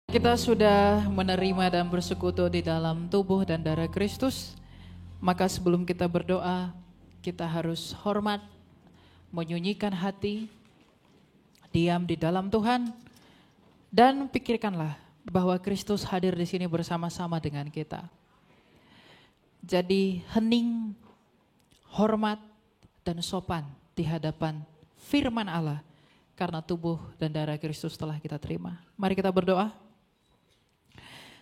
Kita sudah menerima dan bersekutu di dalam tubuh dan darah Kristus, maka sebelum kita berdoa, kita harus hormat, menyunyikan hati, diam di dalam Tuhan, dan pikirkanlah bahwa Kristus hadir di sini bersama-sama dengan kita. Jadi hening, hormat, dan sopan di hadapan firman Allah, karena tubuh dan darah Kristus telah kita terima. Mari kita berdoa.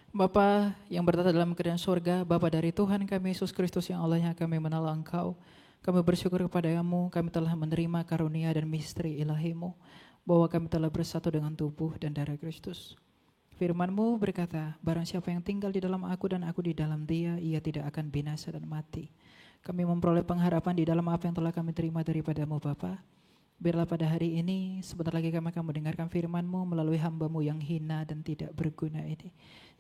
Bapa yang bertata dalam kerajaan surga, Bapa dari Tuhan kami Yesus Kristus yang Allahnya kami mengenal Engkau. Kami bersyukur kepada-Mu, kami telah menerima karunia dan misteri ilahi-Mu, bahwa kami telah bersatu dengan tubuh dan darah Kristus. Firman-Mu berkata, barang siapa yang tinggal di dalam aku dan aku di dalam dia, ia tidak akan binasa dan mati. Kami memperoleh pengharapan di dalam apa yang telah kami terima daripada-Mu Bapa. Biarlah pada hari ini, sebentar lagi kami akan mendengarkan firman-Mu melalui hamba-Mu yang hina dan tidak berguna ini.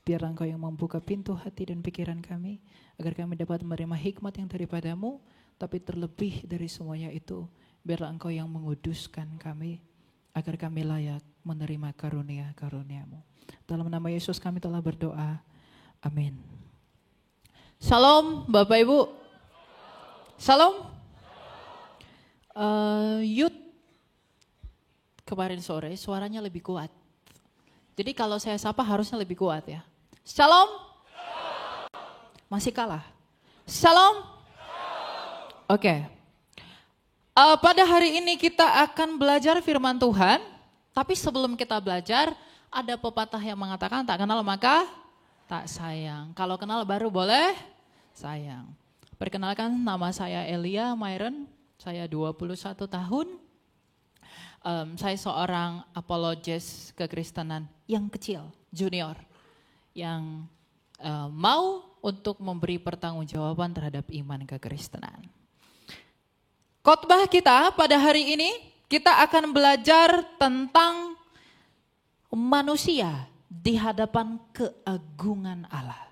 Biarlah Engkau yang membuka pintu hati dan pikiran kami, agar kami dapat menerima hikmat yang daripada-Mu, tapi terlebih dari semuanya itu, biarlah Engkau yang menguduskan kami, agar kami layak menerima karunia-karunia-Mu. Dalam nama Yesus kami telah berdoa. Amin. Salam Bapak Ibu. Salam. Youth kemarin sore suaranya lebih kuat. Jadi kalau saya sapa harusnya lebih kuat ya. Shalom. Masih kalah. Shalom. Oke. Pada hari ini kita akan belajar firman Tuhan. Tapi sebelum kita belajar, ada pepatah yang mengatakan tak kenal maka tak sayang. Kalau kenal baru boleh sayang. Perkenalkan, nama saya Elia Myron. Saya 21 tahun. Saya seorang apologes kekristenan yang kecil, junior, yang mau untuk memberi pertanggungjawaban terhadap iman kekristenan. Khotbah kita pada hari ini, kita akan belajar tentang manusia di hadapan keagungan Allah.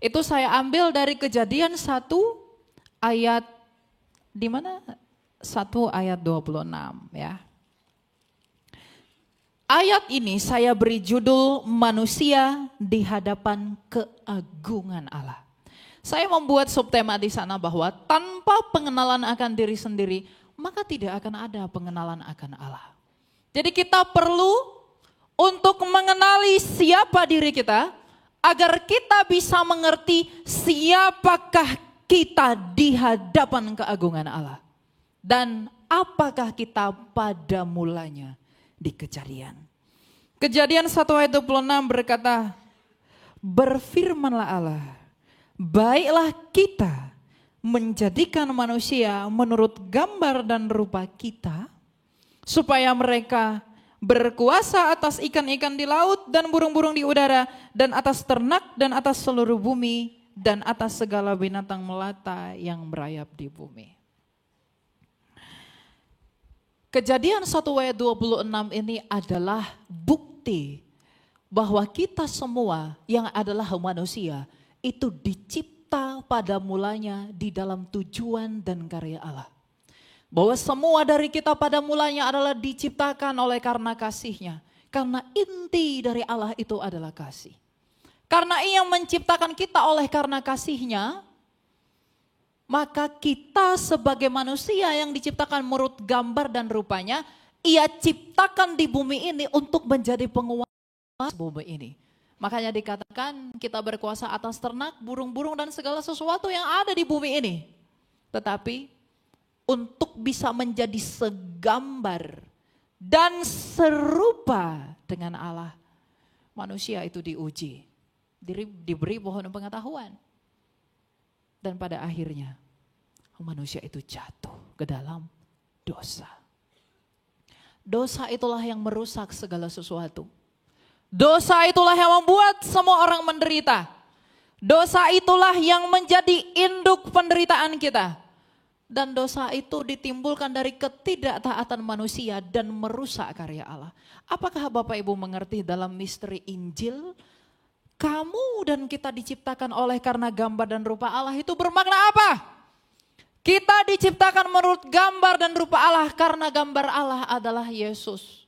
Itu saya ambil dari Kejadian 1 ayat di mana? 1 ayat 26 ya. Ayat ini saya beri judul manusia di hadapan keagungan Allah. Saya membuat subtema di sana bahwa tanpa pengenalan akan diri sendiri, maka tidak akan ada pengenalan akan Allah. Jadi kita perlu untuk mengenali siapa diri kita, agar kita bisa mengerti siapakah kita di hadapan keagungan Allah. Dan apakah kita pada mulanya di Kejadian. Kejadian 1 ayat 26 berkata, berfirmanlah Allah, baiklah kita menjadikan manusia menurut gambar dan rupa kita, supaya mereka berkuasa atas ikan-ikan di laut dan burung-burung di udara, dan atas ternak dan atas seluruh bumi, dan atas segala binatang melata yang merayap di bumi. Kejadian 1 ayat 26 ini adalah bukti bahwa kita semua yang adalah manusia itu dicipta pada mulanya di dalam tujuan dan karya Allah. Bahwa semua dari kita pada mulanya adalah diciptakan oleh karena kasih-Nya. Karena inti dari Allah itu adalah kasih. Karena Ia menciptakan kita oleh karena kasih-Nya, maka kita sebagai manusia yang diciptakan menurut gambar dan rupanya, Ia ciptakan di bumi ini untuk menjadi penguasa bumi ini. Makanya dikatakan kita berkuasa atas ternak, burung-burung dan segala sesuatu yang ada di bumi ini. Tetapi untuk bisa menjadi segambar dan serupa dengan Allah, manusia itu diuji, diberi pohon pengetahuan. Dan pada akhirnya manusia itu jatuh ke dalam dosa. Dosa itulah yang merusak segala sesuatu. Dosa itulah yang membuat semua orang menderita. Dosa itulah yang menjadi induk penderitaan kita. Dan dosa itu ditimbulkan dari ketidaktaatan manusia dan merusak karya Allah. Apakah Bapak Ibu mengerti dalam misteri Injil? Kamu dan kita diciptakan oleh karena gambar dan rupa Allah itu bermakna apa? Kita diciptakan menurut gambar dan rupa Allah karena gambar Allah adalah Yesus.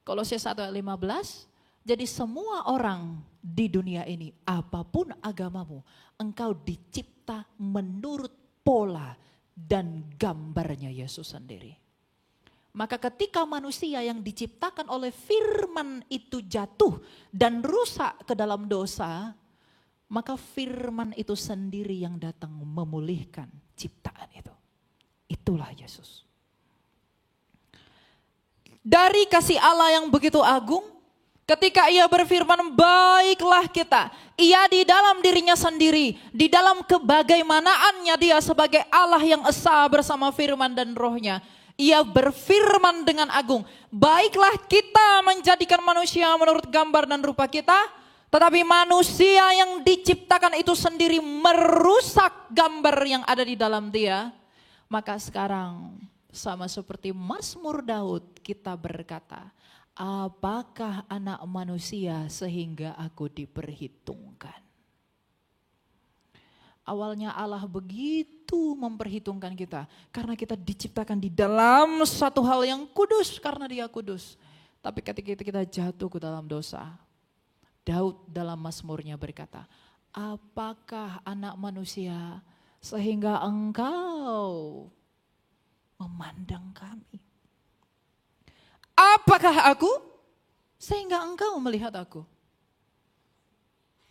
Kolose 1 ayat 15, Jadi semua orang di dunia ini, apapun agamamu, engkau dicipta menurut pola dan gambarnya Yesus sendiri. Maka ketika manusia yang diciptakan oleh firman itu jatuh dan rusak ke dalam dosa, maka firman itu sendiri yang datang memulihkan ciptaan itu. Itulah Yesus. Dari kasih Allah yang begitu agung, ketika ia berfirman, baiklah kita. Ia di dalam dirinya sendiri, di dalam kebagaimanaannya dia sebagai Allah yang esa bersama firman dan rohnya. Ia berfirman dengan agung, baiklah kita menjadikan manusia menurut gambar dan rupa kita. Tetapi manusia yang diciptakan itu sendiri merusak gambar yang ada di dalam dia. Maka sekarang sama seperti Mazmur Daud kita berkata, apakah anak manusia sehingga aku diperhitungkan? Awalnya Allah begitu memperhitungkan kita. Karena kita diciptakan di dalam satu hal yang kudus karena dia kudus. Tapi ketika kita jatuh ke dalam dosa, Daud dalam Mazmurnya berkata, apakah anak manusia sehingga engkau memandang kami? Apakah aku sehingga engkau melihat aku?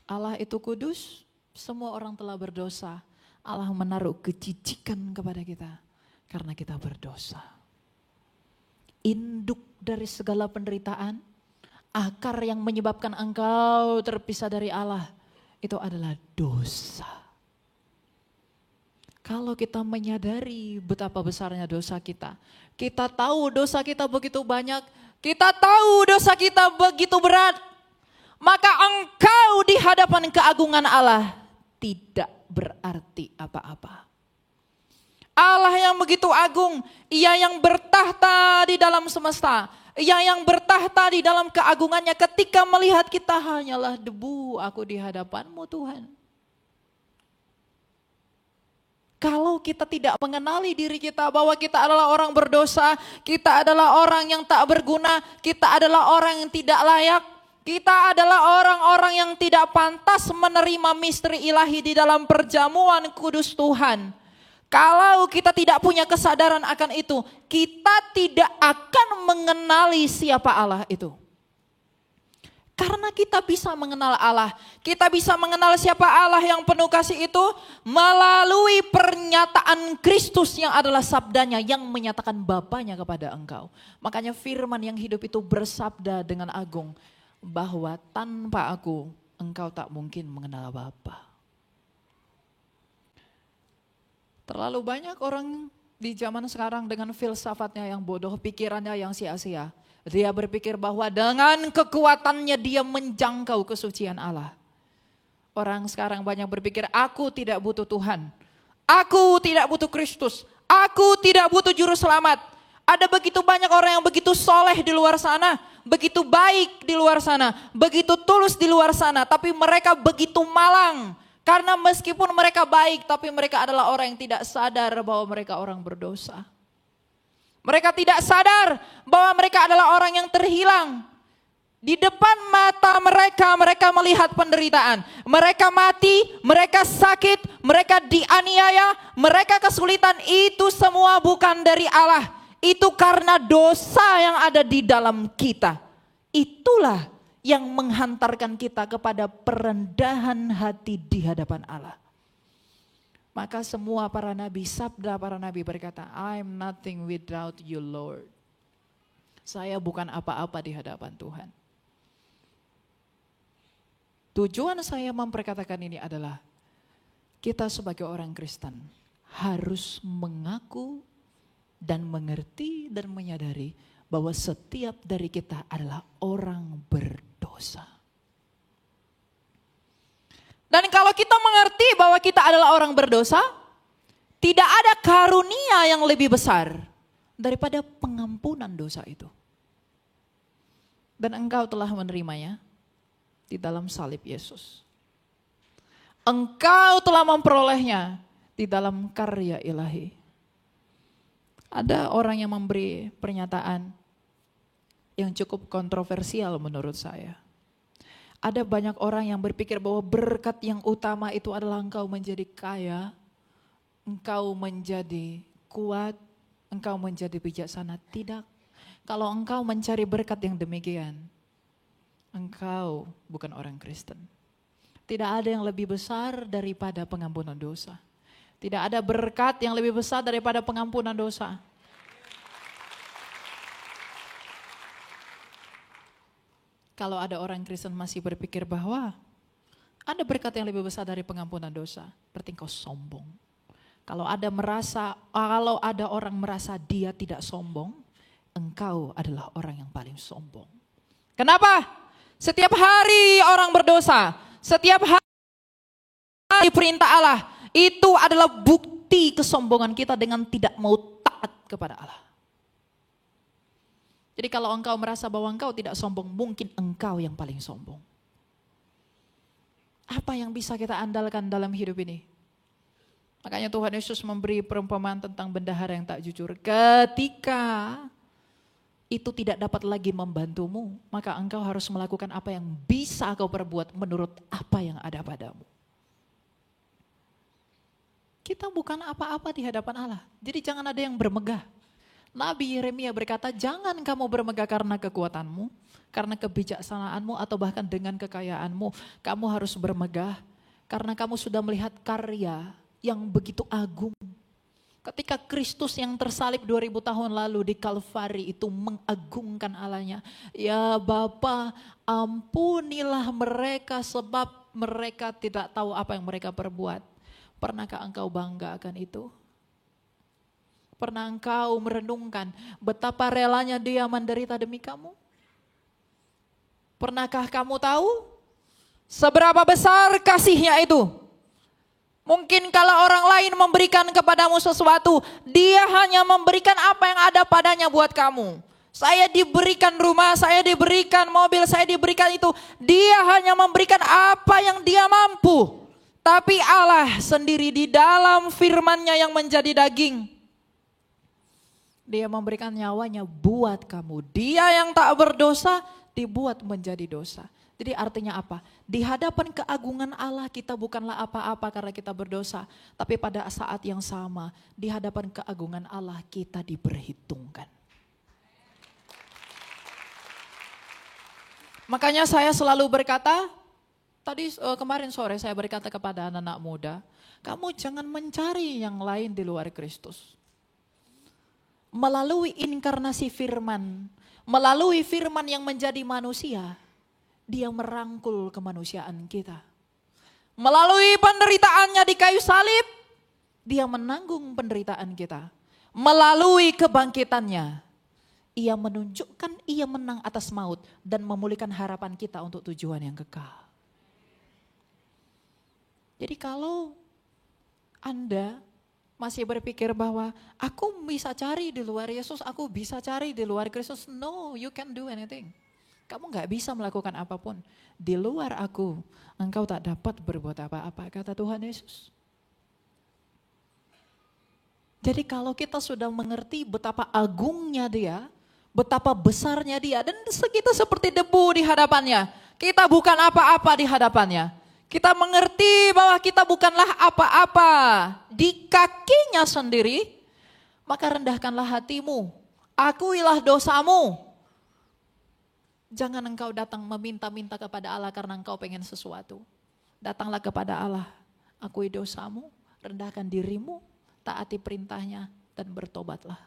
Allah itu kudus, semua orang telah berdosa. Allah menaruh kejijikan kepada kita karena kita berdosa. Induk dari segala penderitaan, akar yang menyebabkan engkau terpisah dari Allah, itu adalah dosa. Kalau kita menyadari betapa besarnya dosa kita tahu dosa kita begitu banyak, kita tahu dosa kita begitu berat, maka engkau di hadapan keagungan Allah tidak berarti apa-apa. Allah yang begitu agung, Ia yang bertahta di dalam semesta, Ia yang bertahta di dalam keagungannya, ketika melihat kita hanyalah debu, aku di hadapan-Mu Tuhan. Kalau kita tidak mengenali diri kita bahwa kita adalah orang berdosa, kita adalah orang yang tak berguna, kita adalah orang yang tidak layak, kita adalah orang-orang yang tidak pantas menerima misteri ilahi di dalam perjamuan kudus Tuhan. Kalau kita tidak punya kesadaran akan itu, kita tidak akan mengenali siapa Allah itu. Karena kita bisa mengenal Allah, kita bisa mengenal siapa Allah yang penuh kasih itu melalui pernyataan Kristus yang adalah sabdanya yang menyatakan Bapanya kepada engkau. Makanya firman yang hidup itu bersabda dengan agung bahwa tanpa aku engkau tak mungkin mengenal Bapa. Terlalu banyak orang di zaman sekarang dengan filsafatnya yang bodoh, pikirannya yang sia-sia. Dia berpikir bahwa dengan kekuatannya dia menjangkau kesucian Allah. Orang sekarang banyak berpikir, aku tidak butuh Tuhan. Aku tidak butuh Kristus. Aku tidak butuh juru selamat. Ada begitu banyak orang yang begitu soleh di luar sana. Begitu baik di luar sana. Begitu tulus di luar sana. Tapi mereka begitu malang. Karena meskipun mereka baik, tapi mereka adalah orang yang tidak sadar bahwa mereka orang berdosa. Mereka tidak sadar bahwa mereka adalah orang yang terhilang. Di depan mata mereka, mereka melihat penderitaan. Mereka mati, mereka sakit, mereka dianiaya, mereka kesulitan. Itu semua bukan dari Allah. Itu karena dosa yang ada di dalam kita. Itulah yang menghantarkan kita kepada perendahan hati di hadapan Allah. Maka semua para nabi, sabda para nabi berkata, I'm nothing without you Lord. Saya bukan apa-apa di hadapan Tuhan. Tujuan saya memperkatakan ini adalah kita sebagai orang Kristen harus mengaku dan mengerti dan menyadari bahwa setiap dari kita adalah orang berdosa. Dan kalau kita mengerti bahwa kita adalah orang berdosa, tidak ada karunia yang lebih besar daripada pengampunan dosa itu. Dan engkau telah menerimanya di dalam salib Yesus. Engkau telah memperolehnya di dalam karya ilahi. Ada orang yang memberi pernyataan yang cukup kontroversial menurut saya. Ada banyak orang yang berpikir bahwa berkat yang utama itu adalah engkau menjadi kaya, engkau menjadi kuat, engkau menjadi bijaksana. Tidak. Kalau engkau mencari berkat yang demikian, engkau bukan orang Kristen. Tidak ada yang lebih besar daripada pengampunan dosa. Tidak ada berkat yang lebih besar daripada pengampunan dosa. Kalau ada orang Kristen masih berpikir bahwa ada berkat yang lebih besar dari pengampunan dosa, berarti engkau sombong. Kalau ada orang merasa dia tidak sombong, engkau adalah orang yang paling sombong. Kenapa? Setiap hari orang berdosa, setiap hari perintah Allah, itu adalah bukti kesombongan kita dengan tidak mau taat kepada Allah. Jadi kalau engkau merasa bahwa engkau tidak sombong, mungkin engkau yang paling sombong. Apa yang bisa kita andalkan dalam hidup ini? Makanya Tuhan Yesus memberi perumpamaan tentang bendahara yang tak jujur. Ketika itu tidak dapat lagi membantumu, maka engkau harus melakukan apa yang bisa kau perbuat menurut apa yang ada padamu. Kita bukan apa-apa di hadapan Allah. Jadi jangan ada yang bermegah. Nabi Yeremia berkata, jangan kamu bermegah karena kekuatanmu, karena kebijaksanaanmu atau bahkan dengan kekayaanmu. Kamu harus bermegah karena kamu sudah melihat karya yang begitu agung. Ketika Kristus yang tersalib 2000 tahun lalu di Kalvari itu mengagungkan Allahnya. Ya Bapa, ampunilah mereka sebab mereka tidak tahu apa yang mereka perbuat. Pernahkah engkau bangga akan itu? Pernah engkau merenungkan betapa relanya dia menderita demi kamu? Pernahkah kamu tahu seberapa besar kasihnya itu? Mungkin kalau orang lain memberikan kepadamu sesuatu, dia hanya memberikan apa yang ada padanya buat kamu. Saya diberikan rumah, saya diberikan mobil, saya diberikan itu. Dia hanya memberikan apa yang dia mampu. Tapi Allah sendiri di dalam firman-Nya yang menjadi daging, dia memberikan nyawanya buat kamu. Dia yang tak berdosa dibuat menjadi dosa. Jadi artinya apa? Di hadapan keagungan Allah kita bukanlah apa-apa karena kita berdosa. Tapi pada saat yang sama di hadapan keagungan Allah kita diperhitungkan. Makanya saya selalu berkata, kemarin sore saya berkata kepada anak-anak muda, kamu jangan mencari yang lain di luar Kristus. Melalui inkarnasi firman, melalui firman yang menjadi manusia, dia merangkul kemanusiaan kita. Melalui penderitaannya di kayu salib, dia menanggung penderitaan kita. Melalui kebangkitannya, ia menunjukkan ia menang atas maut dan memulihkan harapan kita untuk tujuan yang kekal. Jadi kalau Anda masih berpikir bahwa aku bisa cari di luar Yesus, aku bisa cari di luar Kristus. No, you can't do anything. Kamu gak bisa melakukan apapun. Di luar aku, engkau tak dapat berbuat apa-apa, kata Tuhan Yesus. Jadi kalau kita sudah mengerti betapa agungnya dia, betapa besarnya dia, dan kita seperti debu di hadapannya. Kita bukan apa-apa di hadapannya. Kita mengerti bahwa kita bukanlah apa-apa di kakinya sendiri, maka rendahkanlah hatimu, akuilah dosamu. Jangan engkau datang meminta-minta kepada Allah karena engkau pengen sesuatu. Datanglah kepada Allah, akui dosamu, rendahkan dirimu, taati perintahnya dan bertobatlah.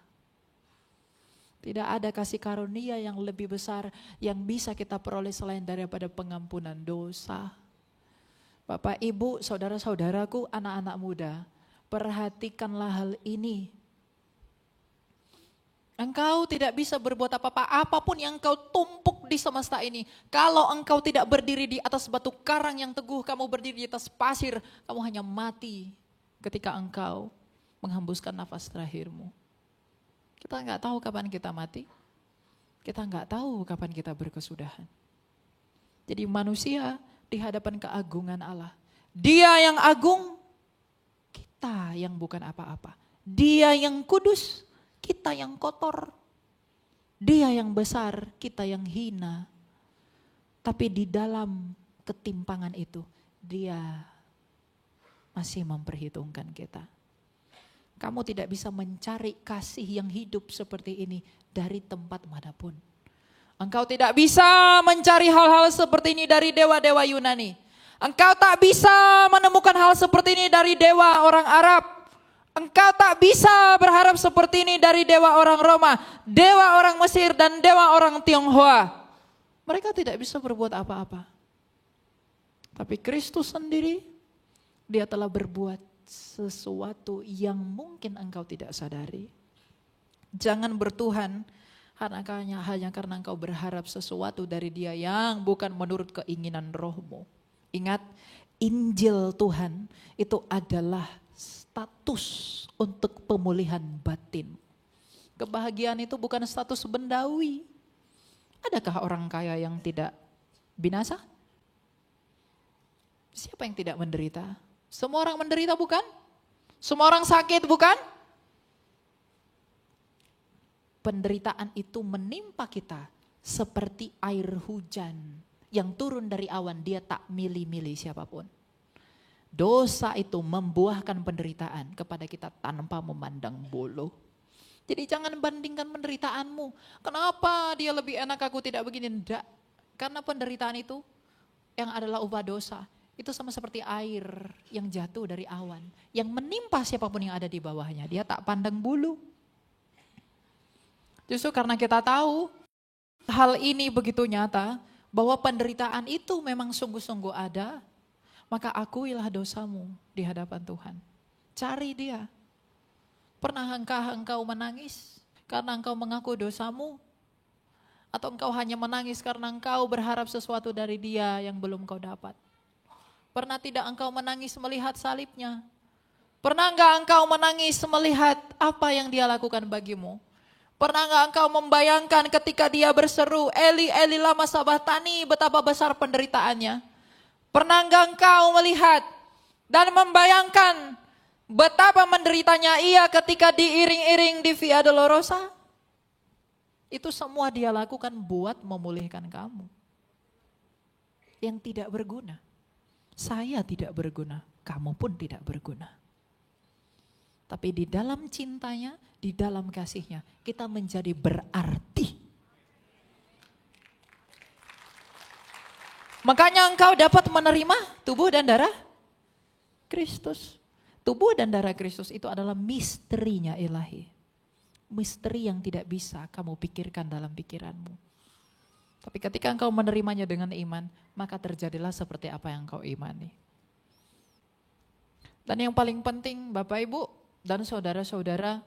Tidak ada kasih karunia yang lebih besar yang bisa kita peroleh selain daripada pengampunan dosa. Bapak, Ibu, saudara-saudaraku, anak-anak muda, perhatikanlah hal ini. Engkau tidak bisa berbuat apa-apa, apapun yang engkau tumpuk di semesta ini. Kalau engkau tidak berdiri di atas batu karang yang teguh, kamu berdiri di atas pasir, kamu hanya mati ketika engkau menghembuskan nafas terakhirmu. Kita nggak tahu kapan kita mati, kita nggak tahu kapan kita berkesudahan. Jadi manusia di hadapan keagungan Allah. Dia yang agung, kita yang bukan apa-apa. Dia yang kudus, kita yang kotor. Dia yang besar, kita yang hina. Tapi di dalam ketimpangan itu, Dia masih memperhitungkan kita. Kamu tidak bisa mencari kasih yang hidup seperti ini dari tempat manapun. Engkau tidak bisa mencari hal-hal seperti ini dari dewa-dewa Yunani. Engkau tak bisa menemukan hal seperti ini dari dewa orang Arab. Engkau tak bisa berharap seperti ini dari dewa orang Roma, dewa orang Mesir, dan dewa orang Tionghoa. Mereka tidak bisa berbuat apa-apa. Tapi Kristus sendiri, Dia telah berbuat sesuatu yang mungkin engkau tidak sadari. Jangan bertuhan hanya karena engkau berharap sesuatu dari Dia yang bukan menurut keinginan rohmu. Ingat, Injil Tuhan itu adalah status untuk pemulihan batin. Kebahagiaan itu bukan status bendawi. Adakah orang kaya yang tidak binasa? Siapa yang tidak menderita? Semua orang menderita bukan? Semua orang sakit bukan? Penderitaan itu menimpa kita seperti air hujan yang turun dari awan, dia tak milih-milih siapapun. Dosa itu membuahkan penderitaan kepada kita tanpa memandang bulu. Jadi jangan bandingkan penderitaanmu. Kenapa dia lebih enak, aku tidak begini? Tidak. Karena penderitaan itu yang adalah upah dosa. Itu sama seperti air yang jatuh dari awan. Yang menimpa siapapun yang ada di bawahnya. Dia tak pandang bulu. Justru karena kita tahu hal ini begitu nyata. Bahwa penderitaan itu memang sungguh-sungguh ada. Maka akuilah dosamu di hadapan Tuhan. Cari Dia. Pernahkah engkau menangis karena engkau mengaku dosamu? Atau engkau hanya menangis karena engkau berharap sesuatu dari Dia yang belum kau dapat? Pernah tidak engkau menangis melihat salibnya? Pernah enggak engkau menangis melihat apa yang Dia lakukan bagimu? Pernah enggak engkau membayangkan ketika Dia berseru, Eli, Eli lama sabachthani, betapa besar penderitaannya? Pernah enggak engkau melihat dan membayangkan betapa menderitanya Ia ketika diiring-iring di Via Dolorosa? Itu semua Dia lakukan buat memulihkan kamu. Yang tidak berguna. Saya tidak berguna, kamu pun tidak berguna. Tapi di dalam cintanya, di dalam kasihnya, kita menjadi berarti. Makanya engkau dapat menerima tubuh dan darah Kristus. Tubuh dan darah Kristus itu adalah misterinya ilahi. Misteri yang tidak bisa kamu pikirkan dalam pikiranmu. Tapi ketika engkau menerimanya dengan iman, maka terjadilah seperti apa yang engkau imani. Dan yang paling penting Bapak Ibu dan saudara-saudara,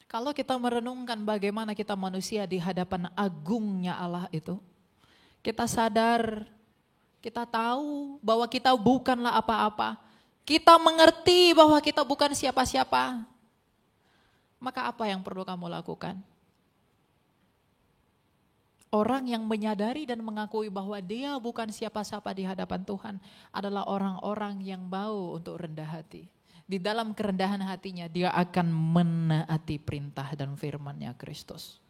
kalau kita merenungkan bagaimana kita manusia di hadapan agungnya Allah itu, kita sadar, kita tahu bahwa kita bukanlah apa-apa. Kita mengerti bahwa kita bukan siapa-siapa. Maka apa yang perlu kamu lakukan? Orang yang menyadari dan mengakui bahwa dia bukan siapa-siapa di hadapan Tuhan adalah orang-orang yang mau untuk rendah hati. Di dalam kerendahan hatinya dia akan menaati perintah dan firman-Nya Kristus.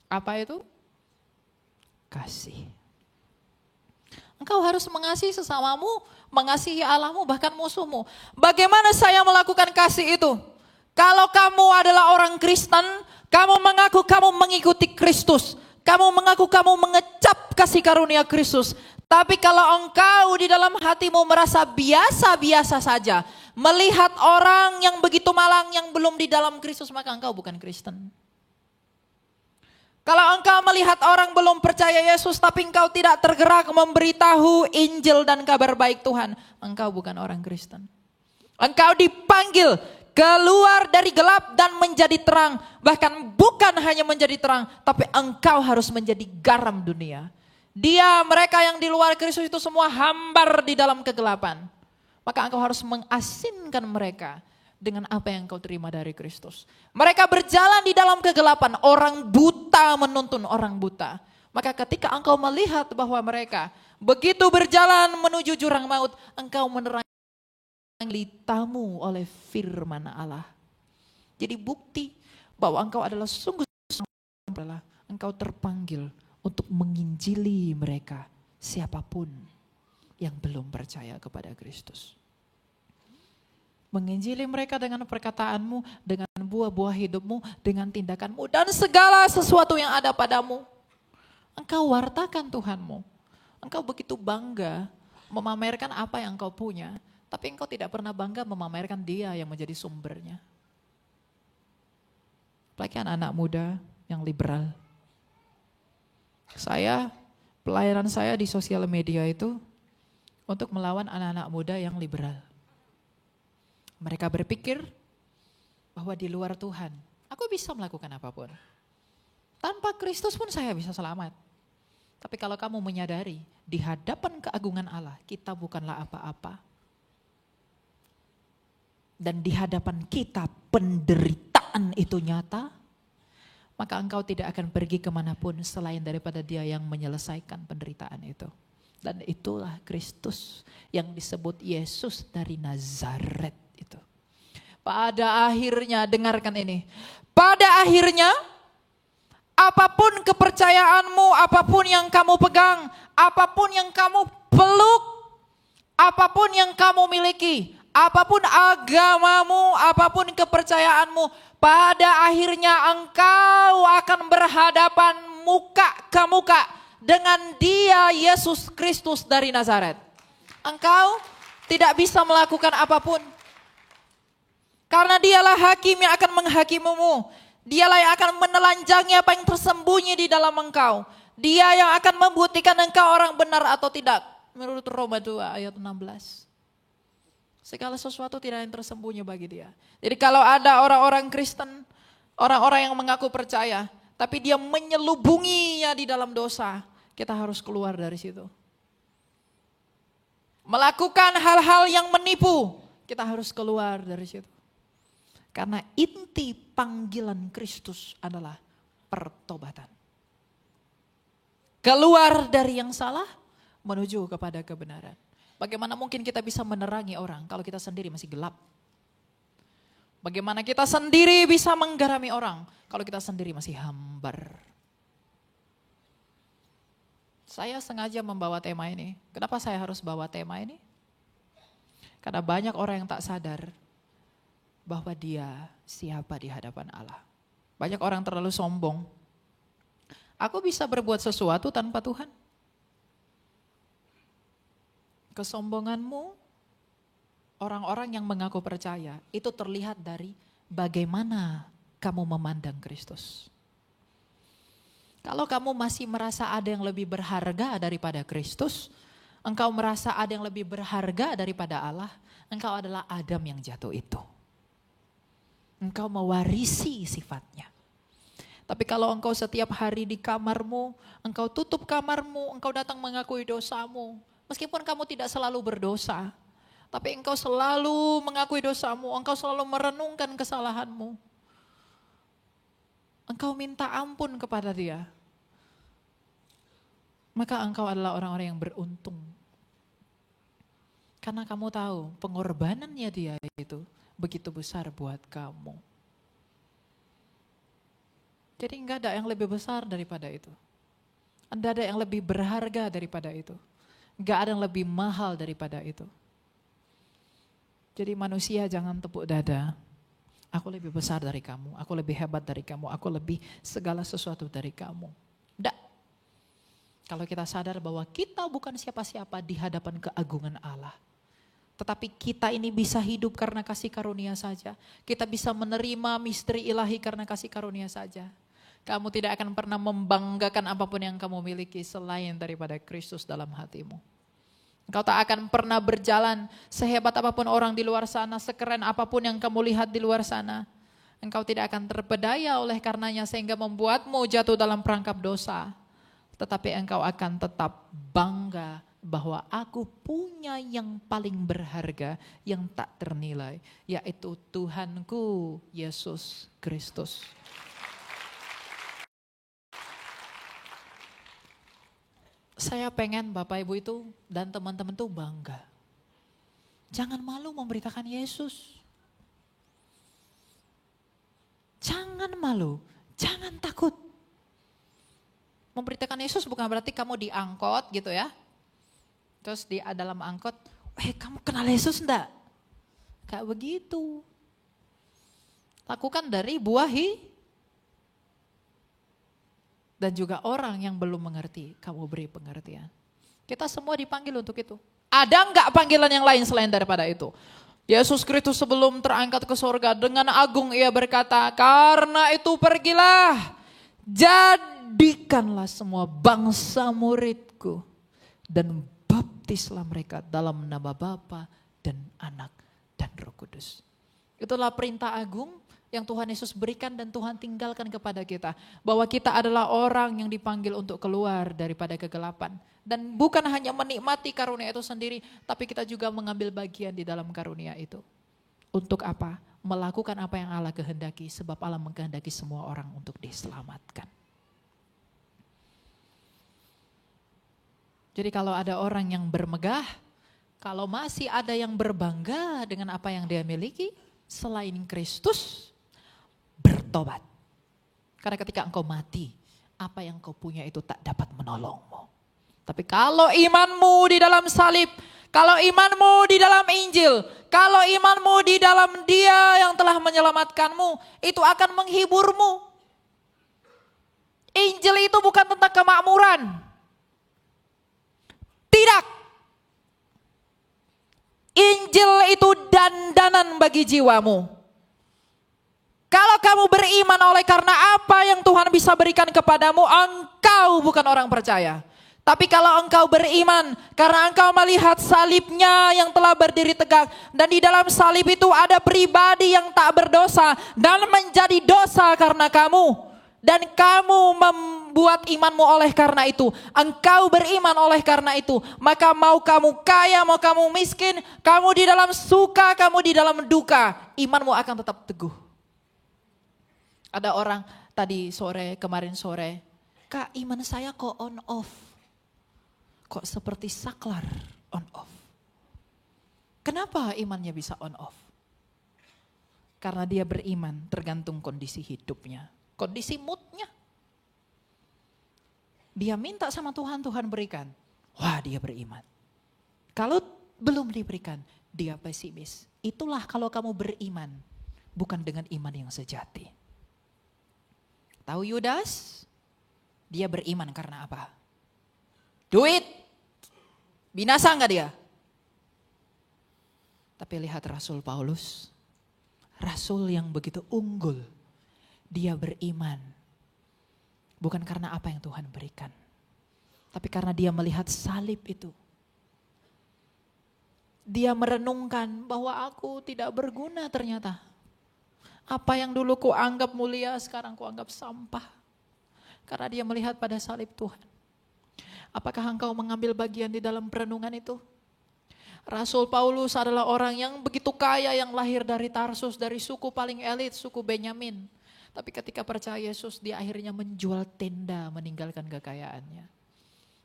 Apa itu? Kasih. Engkau harus mengasihi sesamamu, mengasihi Allahmu, bahkan musuhmu. Bagaimana saya melakukan kasih itu? Kalau kamu adalah orang Kristen, kamu mengaku kamu mengikuti Kristus. Kamu mengaku kamu mengecap kasih karunia Kristus. Tapi kalau engkau di dalam hatimu merasa biasa-biasa saja, melihat orang yang begitu malang yang belum di dalam Kristus, maka engkau bukan Kristen. Kalau engkau melihat orang belum percaya Yesus, tapi engkau tidak tergerak memberitahu Injil dan kabar baik Tuhan, engkau bukan orang Kristen. Engkau dipanggil keluar dari gelap dan menjadi terang. Bahkan bukan hanya menjadi terang, tapi engkau harus menjadi garam dunia. Mereka yang di luar Kristus itu semua hambar di dalam kegelapan. Maka engkau harus mengasinkan mereka dengan apa yang engkau terima dari Kristus. Mereka berjalan di dalam kegelapan, orang buta menuntun orang buta. Maka ketika engkau melihat bahwa mereka begitu berjalan menuju jurang maut, engkau menerangi litamu oleh firman Allah. Jadi bukti bahwa engkau adalah sungguh adalah engkau terpanggil untuk menginjili mereka siapapun yang belum percaya kepada Kristus. Menginjili mereka dengan perkataanmu, dengan buah-buah hidupmu, dengan tindakanmu, dan segala sesuatu yang ada padamu. Engkau wartakan Tuhanmu. Engkau begitu bangga memamerkan apa yang engkau punya, tapi engkau tidak pernah bangga memamerkan Dia yang menjadi sumbernya. Apalagi anak-anak muda yang liberal. Pelayanan saya di sosial media itu untuk melawan anak-anak muda yang liberal. Mereka berpikir bahwa di luar Tuhan, aku bisa melakukan apapun. Tanpa Kristus pun saya bisa selamat. Tapi kalau kamu menyadari, di hadapan keagungan Allah, kita bukanlah apa-apa. Dan di hadapan kita penderitaan itu nyata, maka engkau tidak akan pergi kemanapun selain daripada Dia yang menyelesaikan penderitaan itu. Dan itulah Kristus yang disebut Yesus dari Nazaret. Itu. Pada akhirnya, dengarkan ini. Pada akhirnya, apapun kepercayaanmu, apapun yang kamu pegang, apapun yang kamu peluk, apapun yang kamu miliki, apapun agamamu, apapun kepercayaanmu, pada akhirnya engkau akan berhadapan muka ke muka dengan Dia, Yesus Kristus dari Nazaret. Engkau tidak bisa melakukan apapun. Karena Dialah hakim yang akan menghakimimu. Dialah yang akan menelanjangi apa yang tersembunyi di dalam engkau. Dia yang akan membuktikan engkau orang benar atau tidak. Menurut Roma 2 ayat 16. Segala sesuatu tidak yang tersembunyi bagi Dia. Jadi kalau ada orang-orang Kristen, orang-orang yang mengaku percaya, tapi dia menyelubunginya di dalam dosa, kita harus keluar dari situ. Melakukan hal-hal yang menipu, kita harus keluar dari situ. Karena inti panggilan Kristus adalah pertobatan. Keluar dari yang salah, menuju kepada kebenaran. Bagaimana mungkin kita bisa menerangi orang kalau kita sendiri masih gelap? Bagaimana kita sendiri bisa menggarami orang kalau kita sendiri masih hambar? Saya sengaja membawa tema ini. Kenapa saya harus bawa tema ini? Karena banyak orang yang tak sadar bahwa dia siapa di hadapan Allah. Banyak orang terlalu sombong. Aku bisa berbuat sesuatu tanpa Tuhan. Kesombonganmu, orang-orang yang mengaku percaya, itu terlihat dari bagaimana kamu memandang Kristus. Kalau kamu masih merasa ada yang lebih berharga daripada Kristus, engkau merasa ada yang lebih berharga daripada Allah, engkau adalah Adam yang jatuh itu. Engkau mewarisi sifatnya. Tapi kalau engkau setiap hari di kamarmu, engkau tutup kamarmu, engkau datang mengakui dosamu. Meskipun kamu tidak selalu berdosa, tapi engkau selalu mengakui dosamu, engkau selalu merenungkan kesalahanmu. Engkau minta ampun kepada Dia. Maka engkau adalah orang-orang yang beruntung. Karena kamu tahu pengorbanannya Dia itu begitu besar buat kamu. Jadi enggak ada yang lebih besar daripada itu. Enggak ada yang lebih berharga daripada itu. Enggak ada yang lebih mahal daripada itu. Jadi manusia jangan tepuk dada. Aku lebih besar dari kamu, aku lebih hebat dari kamu, aku lebih segala sesuatu dari kamu. Enggak. Kalau kita sadar bahwa kita bukan siapa-siapa di hadapan keagungan Allah. Tetapi kita ini bisa hidup karena kasih karunia saja. Kita bisa menerima misteri ilahi karena kasih karunia saja. Kamu tidak akan pernah membanggakan apapun yang kamu miliki selain daripada Kristus dalam hatimu. Engkau tak akan pernah berjalan sehebat apapun orang di luar sana, sekeren apapun yang kamu lihat di luar sana. Engkau tidak akan terpedaya oleh karenanya sehingga membuatmu jatuh dalam perangkap dosa. Tetapi engkau akan tetap bangga bahwa aku punya yang paling berharga yang tak ternilai, yaitu Tuhanku Yesus Kristus. Saya pengen Bapak Ibu itu dan teman-teman itu bangga. Jangan malu memberitakan Yesus. Jangan malu, jangan takut. Memberitakan Yesus bukan berarti kamu diangkot gitu ya. Terus di dalam angkot, kamu kenal Yesus enggak? Kayak begitu. Lakukan dari buah dan juga orang yang belum mengerti, kamu beri pengertian. Kita semua dipanggil untuk itu. Ada enggak panggilan yang lain selain daripada itu? Yesus Kristus sebelum terangkat ke surga dengan agung ia berkata, karena itu pergilah, jadikanlah semua bangsa muridku dan baptislah mereka dalam nama Bapa dan Anak dan Roh Kudus. Itulah perintah agung yang Tuhan Yesus berikan dan Tuhan tinggalkan kepada kita. Bahwa kita adalah orang yang dipanggil untuk keluar daripada kegelapan. Dan bukan hanya menikmati karunia itu sendiri, tapi kita juga mengambil bagian di dalam karunia itu. Untuk apa? Melakukan apa yang Allah kehendaki, sebab Allah mengkehendaki semua orang untuk diselamatkan. Jadi kalau ada orang yang bermegah, kalau masih ada yang berbangga dengan apa yang dia miliki, selain Kristus, bertobat. Karena ketika engkau mati, apa yang kau punya itu tak dapat menolongmu. Tapi kalau imanmu di dalam salib, kalau imanmu di dalam Injil, kalau imanmu di dalam Dia yang telah menyelamatkanmu, itu akan menghiburmu. Injil itu bukan tentang kemakmuran. Tidak. Injil itu dandanan bagi jiwamu. Kalau kamu beriman oleh karena apa yang Tuhan bisa berikan kepadamu, engkau bukan orang percaya. Tapi kalau engkau beriman karena engkau melihat salibnya yang telah berdiri tegak. Dan di dalam salib itu ada pribadi yang tak berdosa dan menjadi dosa karena kamu. Dan kamu membuat imanmu oleh karena itu. Engkau beriman oleh karena itu. Maka mau kamu kaya, mau kamu miskin, kamu di dalam suka, kamu di dalam duka, imanmu akan tetap teguh. Ada orang kemarin sore, Kak, iman saya kok on off. Kok seperti saklar on off. Kenapa imannya bisa on off? Karena dia beriman tergantung kondisi hidupnya. Kondisi moodnya. Dia minta sama Tuhan, Tuhan berikan. Wah, dia beriman. Kalau belum diberikan, dia pesimis. Itulah kalau kamu beriman, bukan dengan iman yang sejati. Tahu Yudas? Dia beriman karena apa? Duit. Binasa enggak dia? Tapi lihat Rasul Paulus. Rasul yang begitu unggul. Dia beriman. Bukan karena apa yang Tuhan berikan. Tapi karena dia melihat salib itu. Dia merenungkan bahwa aku tidak berguna ternyata. Apa yang dulu ku anggap mulia sekarang ku anggap sampah. Karena dia melihat pada salib Tuhan. Apakah engkau mengambil bagian di dalam perenungan itu? Rasul Paulus adalah orang yang begitu kaya yang lahir dari Tarsus, dari suku paling elit, suku Benyamin. Tapi ketika percaya Yesus dia akhirnya menjual tenda meninggalkan kekayaannya.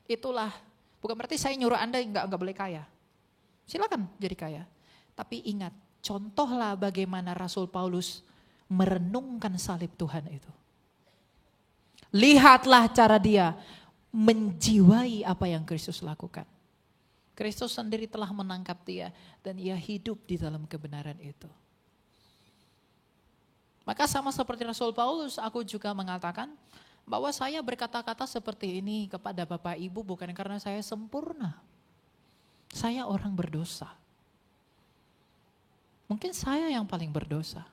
Itulah, bukan berarti saya nyuruh Anda enggak boleh kaya. Silakan jadi kaya. Tapi ingat, contohlah bagaimana Rasul Paulus merenungkan salib Tuhan itu. Lihatlah cara dia menjiwai apa yang Kristus lakukan. Kristus sendiri telah menangkap dia dan ia hidup di dalam kebenaran itu. Maka sama seperti Rasul Paulus, aku juga mengatakan bahwa saya berkata-kata seperti ini kepada Bapak Ibu bukan karena saya sempurna. Saya orang berdosa. Mungkin saya yang paling berdosa.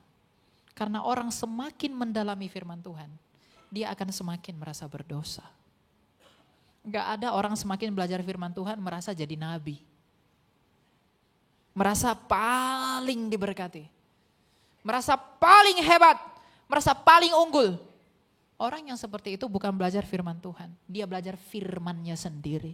Karena orang semakin mendalami firman Tuhan, dia akan semakin merasa berdosa. Gak ada orang semakin belajar firman Tuhan merasa jadi nabi. Merasa paling diberkati. Merasa paling hebat. Merasa paling unggul. Orang yang seperti itu bukan belajar firman Tuhan. Dia belajar firman-Nya sendiri.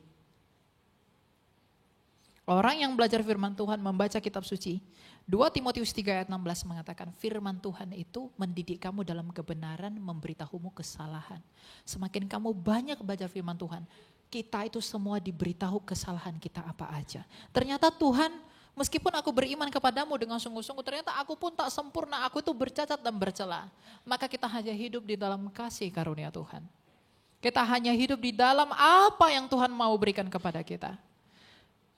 Orang yang belajar firman Tuhan membaca kitab suci. 2 Timotius 3 ayat 16 mengatakan firman Tuhan itu mendidik kamu dalam kebenaran, memberitahumu kesalahan. Semakin kamu banyak belajar firman Tuhan, kita itu semua diberitahu kesalahan kita apa aja. Ternyata Tuhan, meskipun aku beriman kepadamu dengan sungguh-sungguh, ternyata aku pun tak sempurna, aku itu bercacat dan bercela. Maka kita hanya hidup di dalam kasih karunia Tuhan. Kita hanya hidup di dalam apa yang Tuhan mau berikan kepada kita.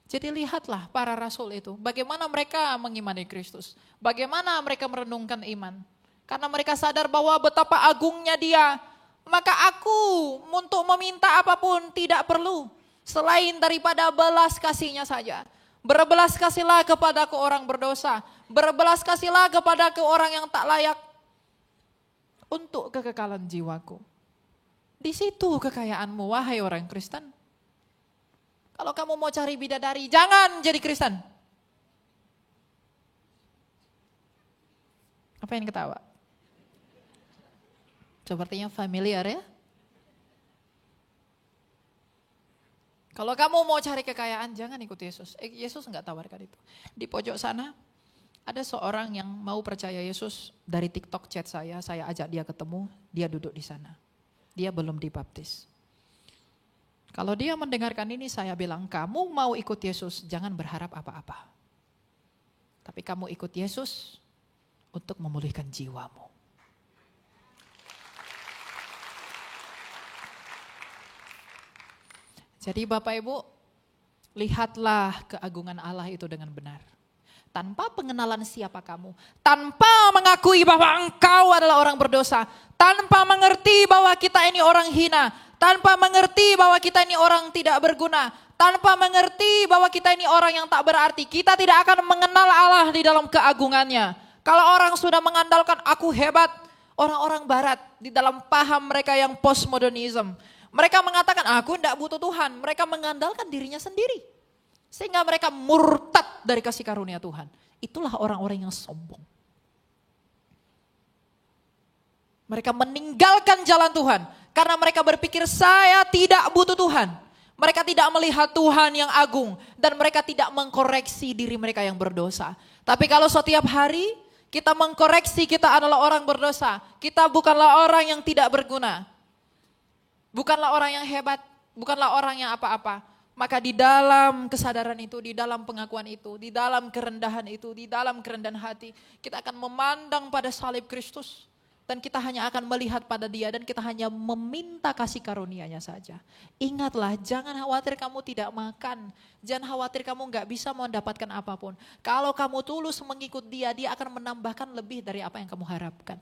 Jadi lihatlah para rasul itu, bagaimana mereka mengimani Kristus, bagaimana mereka merenungkan iman. Karena mereka sadar bahwa betapa agungnya Dia, maka aku untuk meminta apapun tidak perlu, selain daripada belas kasih-Nya saja. Berbelas kasihlah kepada ke orang berdosa, berbelas kasihlah kepada ke orang yang tak layak, untuk kekekalan jiwaku. Di situ kekayaanmu, wahai orang Kristen. Kalau kamu mau cari bidadari, jangan jadi Kristen. Apa yang ketawa? Sepertinya familiar ya. Kalau kamu mau cari kekayaan, jangan ikut Yesus. Yesus enggak tawarkan itu. Di pojok sana, ada seorang yang mau percaya Yesus dari TikTok chat saya ajak dia ketemu, dia duduk di sana. Dia belum dibaptis. Kalau dia mendengarkan ini, saya bilang, kamu mau ikut Yesus, jangan berharap apa-apa. Tapi kamu ikut Yesus untuk memulihkan jiwamu. Jadi Bapak Ibu, lihatlah keagungan Allah itu dengan benar. Tanpa pengenalan siapa kamu, tanpa mengakui bahwa engkau adalah orang berdosa, tanpa mengerti bahwa kita ini orang hina, tanpa mengerti bahwa kita ini orang tidak berguna, tanpa mengerti bahwa kita ini orang yang tak berarti, kita tidak akan mengenal Allah di dalam keagungannya. Kalau orang sudah mengandalkan aku hebat, orang-orang barat di dalam paham mereka yang postmodernism, mereka mengatakan aku tidak butuh Tuhan, mereka mengandalkan dirinya sendiri. Sehingga mereka murtad dari kasih karunia Tuhan. Itulah orang-orang yang sombong. Mereka meninggalkan jalan Tuhan. Karena mereka berpikir saya tidak butuh Tuhan. Mereka tidak melihat Tuhan yang agung. Dan mereka tidak mengkoreksi diri mereka yang berdosa. Tapi kalau setiap hari kita mengkoreksi kita adalah orang berdosa. Kita bukanlah orang yang tidak berguna. Bukanlah orang yang hebat. Bukanlah orang yang apa-apa. Maka di dalam kesadaran itu, di dalam pengakuan itu, di dalam kerendahan itu, di dalam kerendahan hati, kita akan memandang pada salib Kristus. Dan kita hanya akan melihat pada Dia dan kita hanya meminta kasih karunia-Nya saja. Ingatlah, jangan khawatir kamu tidak makan. Jangan khawatir kamu gak bisa mendapatkan apapun. Kalau kamu tulus mengikut Dia, Dia akan menambahkan lebih dari apa yang kamu harapkan.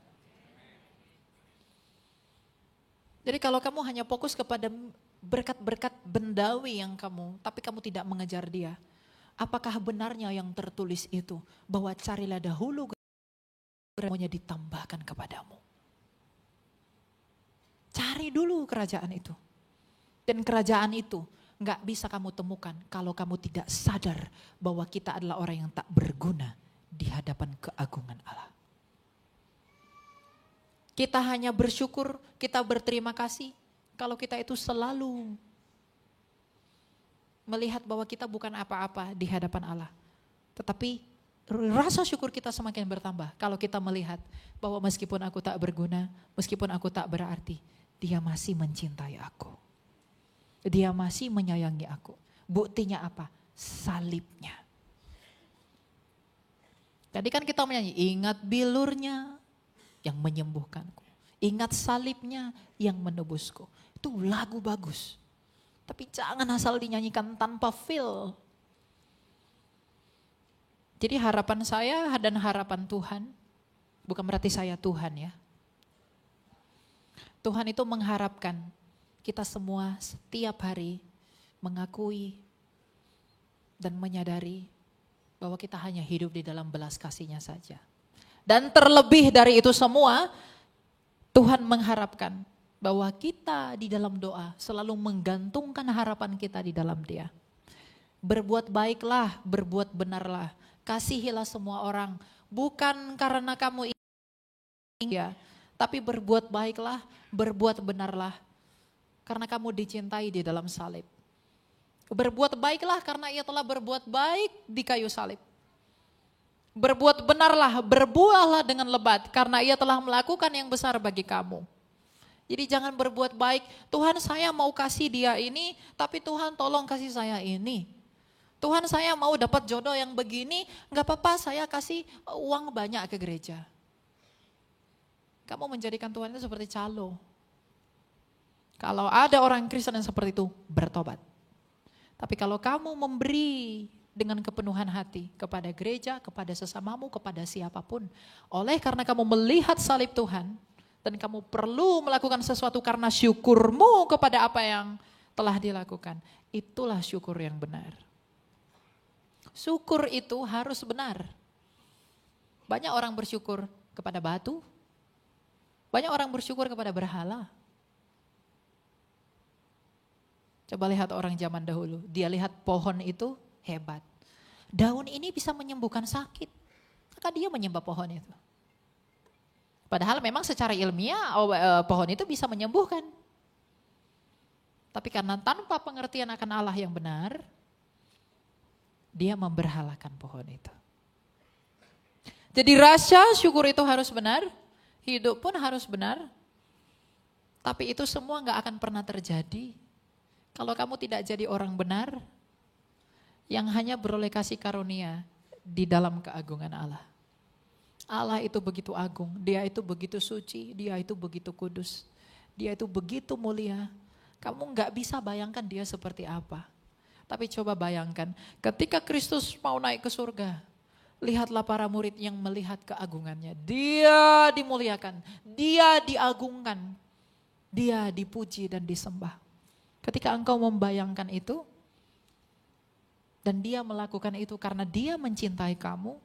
Jadi kalau kamu hanya fokus kepada berkat-berkat bendawi yang tapi kamu tidak mengejar Dia. Apakah benarnya yang tertulis itu bahwa carilah dahulu semuanya ditambahkan kepadamu. Cari dulu kerajaan itu. Dan kerajaan itu gak bisa kamu temukan kalau kamu tidak sadar bahwa kita adalah orang yang tak berguna di hadapan keagungan Allah. Kita hanya bersyukur, kita berterima kasih kalau kita itu selalu melihat bahwa kita bukan apa-apa di hadapan Allah. Tetapi rasa syukur kita semakin bertambah kalau kita melihat bahwa meskipun aku tak berguna, meskipun aku tak berarti, Dia masih mencintai aku. Dia masih menyayangi aku. Buktinya apa? Salibnya. Tadi kan kita menyanyi, ingat bilurnya yang menyembuhkanku. Ingat salibnya yang menebusku. Itu lagu bagus. Tapi jangan asal dinyanyikan tanpa feel. Jadi harapan saya dan harapan Tuhan, bukan berarti saya Tuhan ya. Tuhan itu mengharapkan kita semua setiap hari mengakui dan menyadari bahwa kita hanya hidup di dalam belas kasih-Nya saja. Dan terlebih dari itu semua, Tuhan mengharapkan bahwa kita di dalam doa selalu menggantungkan harapan kita di dalam Dia. Berbuat baiklah, berbuat benarlah, kasihilah semua orang, bukan karena kamu ingin Dia, tapi berbuat baiklah, berbuat benarlah, karena kamu dicintai di dalam salib. Berbuat baiklah karena Ia telah berbuat baik di kayu salib. Berbuat benarlah, berbuahlah dengan lebat karena Ia telah melakukan yang besar bagi kamu. Jadi jangan berbuat baik, Tuhan saya mau kasih dia ini, tapi Tuhan tolong kasih saya ini. Tuhan saya mau dapat jodoh yang begini, gak apa-apa saya kasih uang banyak ke gereja. Kamu menjadikan Tuhan itu seperti calo. Kalau ada orang Kristen yang seperti itu, bertobat. Tapi kalau kamu memberi dengan kepenuhan hati kepada gereja, kepada sesamamu, kepada siapapun, oleh karena kamu melihat salib Tuhan, dan kamu perlu melakukan sesuatu karena syukurmu kepada apa yang telah dilakukan, itulah syukur yang benar. Syukur itu harus benar. Banyak orang bersyukur kepada batu, banyak orang bersyukur kepada berhala. Coba lihat orang zaman dahulu, dia lihat pohon itu hebat. Daun ini bisa menyembuhkan sakit, maka dia menyembah pohon itu. Padahal memang secara ilmiah pohon itu bisa menyembuhkan. Tapi karena tanpa pengertian akan Allah yang benar, dia memberhalakan pohon itu. Jadi rasa syukur itu harus benar, hidup pun harus benar. Tapi itu semua gak akan pernah terjadi kalau kamu tidak jadi orang benar yang hanya beroleh kasih karunia di dalam keagungan Allah. Allah itu begitu agung, dia itu begitu suci, dia itu begitu kudus, dia itu begitu mulia. Kamu gak bisa bayangkan dia seperti apa. Tapi coba bayangkan ketika Kristus mau naik ke surga, lihatlah para murid yang melihat keagungannya. Dia dimuliakan, dia diagungkan, dia dipuji dan disembah. Ketika engkau membayangkan itu, dan dia melakukan itu karena dia mencintai kamu,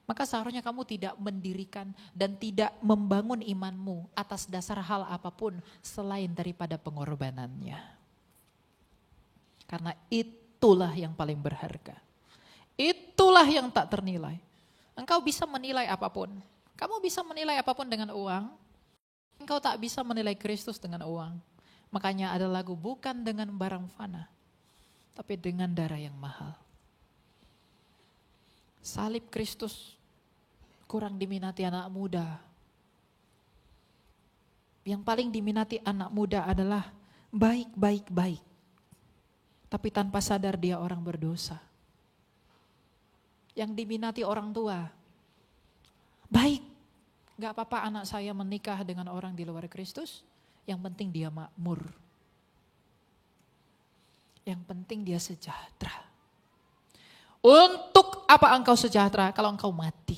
maka seharusnya kamu tidak mendirikan dan tidak membangun imanmu atas dasar hal apapun selain daripada pengorbanannya. Karena itulah yang paling berharga. Itulah yang tak ternilai. Engkau bisa menilai apapun. Kamu bisa menilai apapun dengan uang. Engkau tak bisa menilai Kristus dengan uang. Makanya ada lagu, bukan dengan barang fana, tapi dengan darah yang mahal. Salib Kristus kurang diminati anak muda. Yang paling diminati anak muda adalah baik. Tapi tanpa sadar dia orang berdosa. Yang diminati orang tua, baik, gak apa-apa anak saya menikah dengan orang di luar Kristus, yang penting dia makmur. Yang penting dia sejahtera. Untuk apa engkau sejahtera kalau engkau mati?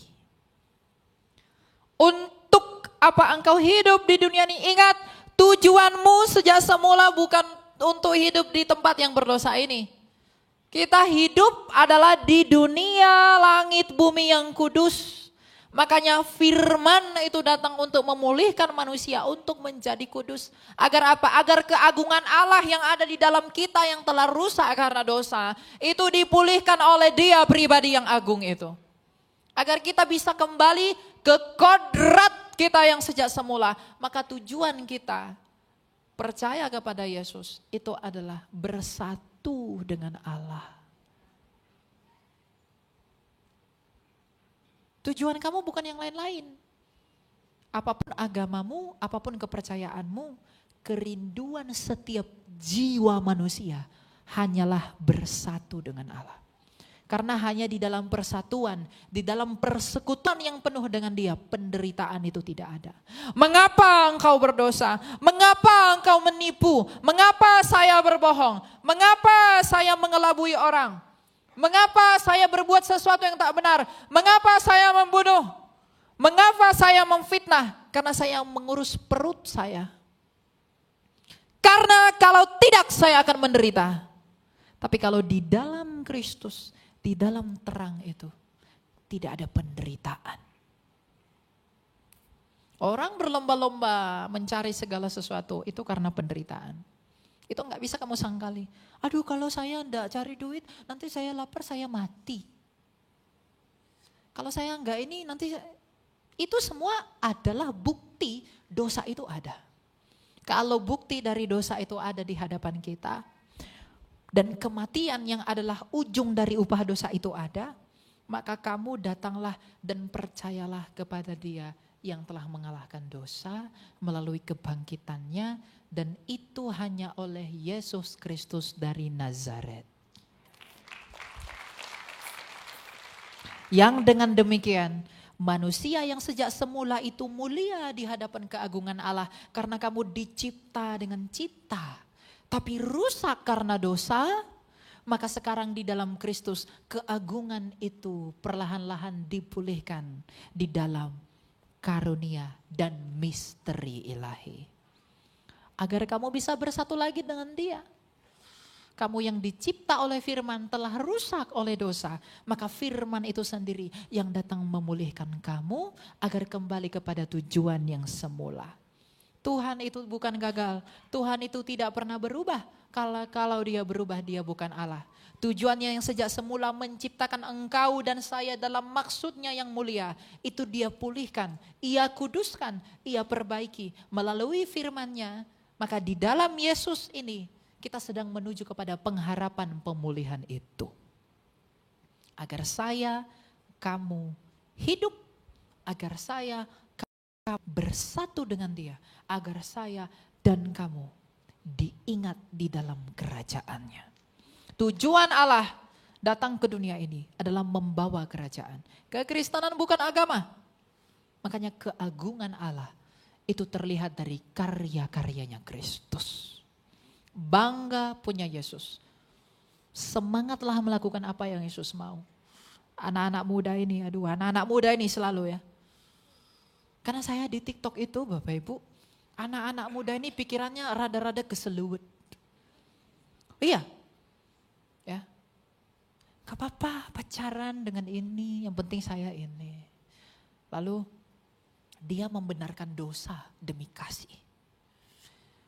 Untuk apa engkau hidup di dunia ini? Ingat, tujuanmu sejak semula bukan untuk hidup di tempat yang berdosa ini. Kita hidup adalah di dunia langit bumi yang kudus. Makanya firman itu datang untuk memulihkan manusia, untuk menjadi kudus. Agar apa? Agar keagungan Allah yang ada di dalam kita yang telah rusak karena dosa, itu dipulihkan oleh dia pribadi yang agung itu. Agar kita bisa kembali ke kodrat kita yang sejak semula. Maka tujuan kita percaya kepada Yesus itu adalah bersatu dengan Allah. Tujuan kamu bukan yang lain-lain. Apapun agamamu, apapun kepercayaanmu, kerinduan setiap jiwa manusia hanyalah bersatu dengan Allah. Karena hanya di dalam persatuan, di dalam persekutuan yang penuh dengan dia, penderitaan itu tidak ada. Mengapa engkau berdosa? Mengapa engkau menipu? Mengapa saya berbohong? Mengapa saya mengelabui orang? Mengapa saya berbuat sesuatu yang tak benar? Mengapa saya membunuh? Mengapa saya memfitnah? Karena saya mengurus perut saya. Karena kalau tidak saya akan menderita. Tapi kalau di dalam Kristus, di dalam terang itu, tidak ada penderitaan. Orang berlomba-lomba mencari segala sesuatu itu karena penderitaan. Itu gak bisa kamu sangkali. Aduh kalau saya enggak cari duit, nanti saya lapar, saya mati. Kalau saya enggak ini, nanti itu semua adalah bukti dosa itu ada. Kalau bukti dari dosa itu ada di hadapan kita, dan kematian yang adalah ujung dari upah dosa itu ada, maka kamu datanglah dan percayalah kepada Dia yang telah mengalahkan dosa melalui kebangkitannya, dan itu hanya oleh Yesus Kristus dari Nazaret. Yang dengan demikian manusia yang sejak semula itu mulia di hadapan keagungan Allah karena kamu dicipta dengan cipta, tapi rusak karena dosa, Maka sekarang di dalam Kristus keagungan itu perlahan-lahan dipulihkan di dalam karunia dan misteri ilahi. Agar kamu bisa bersatu lagi dengan Dia. Kamu yang dicipta oleh firman telah rusak oleh dosa. Maka firman itu sendiri yang datang memulihkan kamu agar kembali kepada tujuan yang semula. Tuhan itu bukan gagal. Tuhan itu tidak pernah berubah. Kalau Dia berubah, Dia bukan Allah. Tujuannya yang sejak semula menciptakan engkau dan saya dalam maksudnya yang mulia. Itu Dia pulihkan, Ia kuduskan, Ia perbaiki melalui firman-Nya. Maka di dalam Yesus ini kita sedang menuju kepada pengharapan pemulihan itu. Agar saya, kamu hidup, agar saya, kamu bersatu dengan Dia. Agar saya dan kamu diingat di dalam kerajaannya. Tujuan Allah datang ke dunia ini adalah membawa kerajaan. Kekristenan bukan agama. Makanya keagungan Allah itu terlihat dari karya-karyanya Kristus. Bangga punya Yesus. Semangatlah melakukan apa yang Yesus mau. Anak-anak muda ini, anak-anak muda ini selalu ya. Karena saya di TikTok itu Bapak Ibu, anak-anak muda ini pikirannya rada-rada keseluwet. Iya, ya, gak apa-apa pacaran dengan ini, yang penting saya ini. Lalu dia membenarkan dosa demi kasih.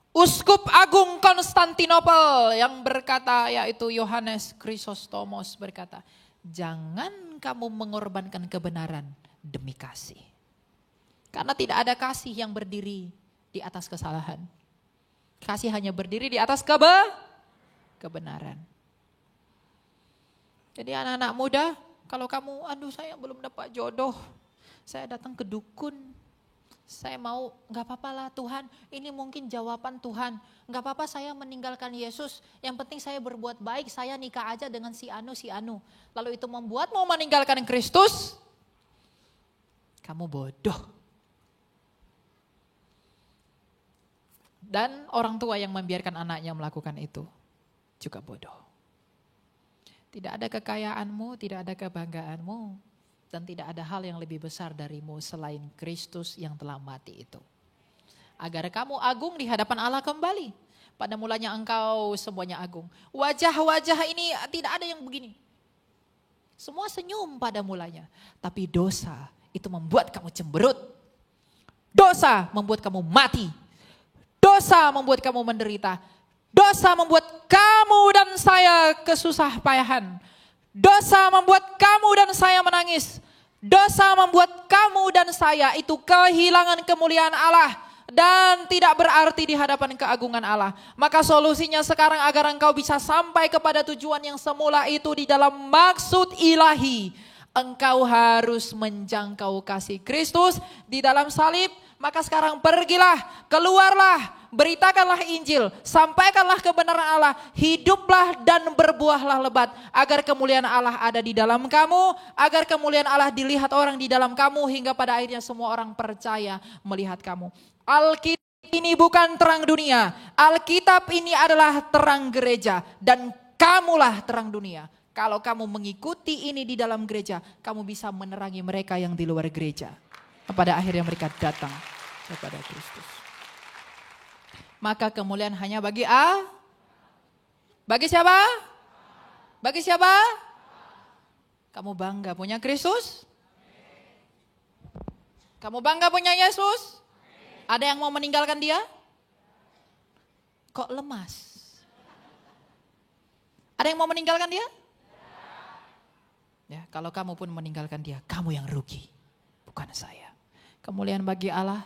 Uskup Agung Konstantinopel yang berkata, yaitu Yohanes Chrysostomos berkata, jangan kamu mengorbankan kebenaran demi kasih. Karena tidak ada kasih yang berdiri di atas kesalahan. Kasih hanya berdiri di atas kebenaran. Jadi anak-anak muda, kalau kamu, aduh saya belum dapat jodoh, saya datang ke dukun, saya mau, gak apa-apa lah Tuhan, ini mungkin jawaban Tuhan. Gak apa-apa saya meninggalkan Yesus, yang penting saya berbuat baik, saya nikah aja dengan si Anu. Lalu itu membuat mau meninggalkan Kristus, kamu bodoh. Dan orang tua yang membiarkan anaknya melakukan itu juga bodoh. Tidak ada kekayaanmu, tidak ada kebanggaanmu, dan tidak ada hal yang lebih besar darimu selain Kristus yang telah mati itu. Agar kamu agung di hadapan Allah kembali. Pada mulanya engkau semuanya agung. Wajah-wajah ini tidak ada yang begini. Semua senyum pada mulanya. Tapi dosa itu membuat kamu cemberut. Dosa membuat kamu mati. Dosa membuat kamu menderita. Dosa membuat kamu dan saya kesusah payahan. Dosa membuat kamu dan saya menangis. Dosa membuat kamu dan saya itu kehilangan kemuliaan Allah. Dan tidak berarti di hadapan keagungan Allah. Maka solusinya sekarang agar engkau bisa sampai kepada tujuan yang semula itu di dalam maksud ilahi. Engkau harus menjangkau kasih Kristus di dalam salib. Maka sekarang pergilah, keluarlah, beritakanlah Injil, sampaikanlah kebenaran Allah, hiduplah dan berbuahlah lebat, agar kemuliaan Allah ada di dalam kamu, agar kemuliaan Allah dilihat orang di dalam kamu, hingga pada akhirnya semua orang percaya melihat kamu. Alkitab ini bukan terang dunia, Alkitab ini adalah terang gereja, dan kamulah terang dunia. Kalau kamu mengikuti ini di dalam gereja, kamu bisa menerangi mereka yang di luar gereja. Pada akhirnya mereka datang kepada Kristus. Maka kemuliaan hanya bagi Bagi siapa? Bagi siapa? Kamu bangga punya Kristus? Kamu bangga punya Yesus? Ada yang mau meninggalkan Dia? Kok lemas? Ada yang mau meninggalkan Dia? Ya, kalau kamu pun meninggalkan Dia, kamu yang rugi, bukan saya. Kemuliaan bagi Allah.